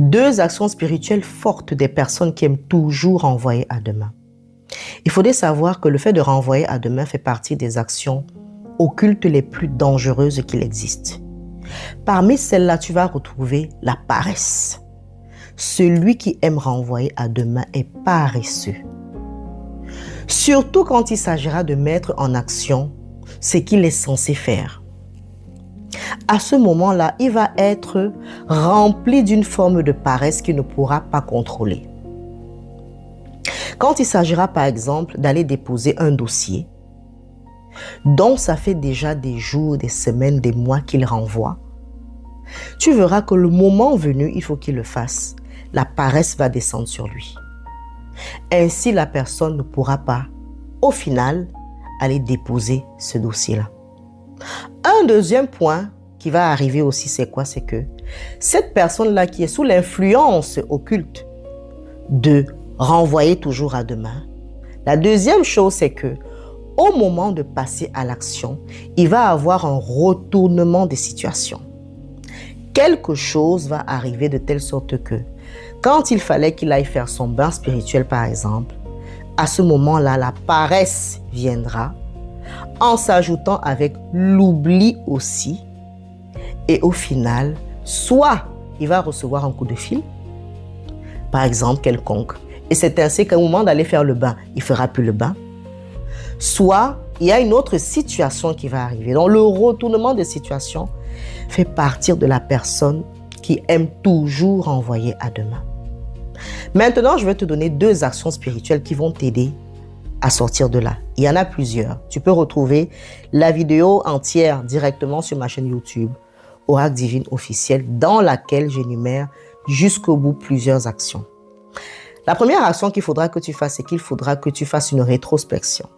Deux actions spirituelles fortes des personnes qui aiment toujours renvoyer à demain. Il faudrait savoir que le fait de renvoyer à demain fait partie des actions occultes les plus dangereuses qu'il existe. Parmi celles-là, tu vas retrouver la paresse. Celui qui aime renvoyer à demain est paresseux. Surtout quand il s'agira de mettre en action ce qu'il est censé faire. À ce moment-là, il va être rempli d'une forme de paresse qu'il ne pourra pas contrôler. Quand il s'agira par exemple d'aller déposer un dossier dont ça fait déjà des jours, des semaines, des mois qu'il renvoie, tu verras que le moment venu, il faut qu'il le fasse. La paresse va descendre sur lui. Ainsi, la personne ne pourra pas, au final, aller déposer ce dossier-là. Un deuxième point qui va arriver aussi, c'est quoi? C'est que cette personne-là qui est sous l'influence occulte de renvoyer toujours à demain, la deuxième chose, c'est que au moment de passer à l'action, il va avoir un retournement des situations. Quelque chose va arriver de telle sorte que quand il fallait qu'il aille faire son bain spirituel, par exemple, à ce moment-là, la paresse viendra en s'ajoutant avec l'oubli aussi. Et au final, soit il va recevoir un coup de fil, par exemple quelconque, et c'est ainsi qu'au moment d'aller faire le bain, il ne fera plus le bain. Soit il y a une autre situation qui va arriver. Donc le retournement des situations fait partie de la personne qui aime toujours renvoyer à demain. Maintenant, je vais te donner deux actions spirituelles qui vont t'aider à sortir de là. Il y en a plusieurs. Tu peux retrouver la vidéo entière directement sur ma chaîne YouTube, Oracle Divine Officiel, dans laquelle j'énumère jusqu'au bout plusieurs actions. La première action qu'il faudra que tu fasses, c'est qu'il faudra que tu fasses une rétrospection.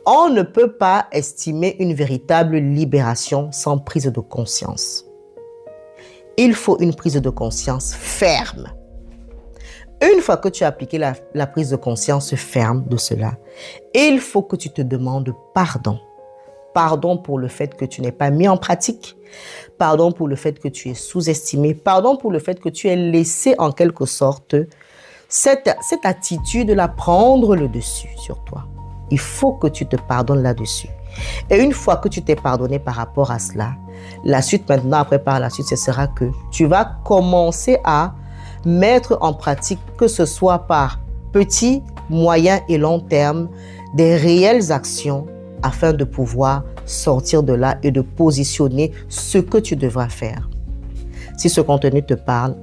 On ne peut pas estimer une véritable libération sans prise de conscience. Il faut une prise de conscience ferme. Une fois que tu as appliqué la prise de conscience ferme de cela, il faut que tu te demandes pardon. Pardon pour le fait que tu n'aies pas mis en pratique. Pardon pour le fait que tu es sous-estimé. Pardon pour le fait que tu aies laissé en quelque sorte cette attitude-là prendre le dessus sur toi. Il faut que tu te pardonnes là-dessus. Et une fois que tu t'es pardonné par rapport à cela, la suite maintenant, après par la suite, ce sera que tu vas commencer à mettre en pratique, que ce soit par petit, moyen et long terme, des réelles actions afin de pouvoir sortir de là et de positionner ce que tu devras faire. Si ce contenu te parle,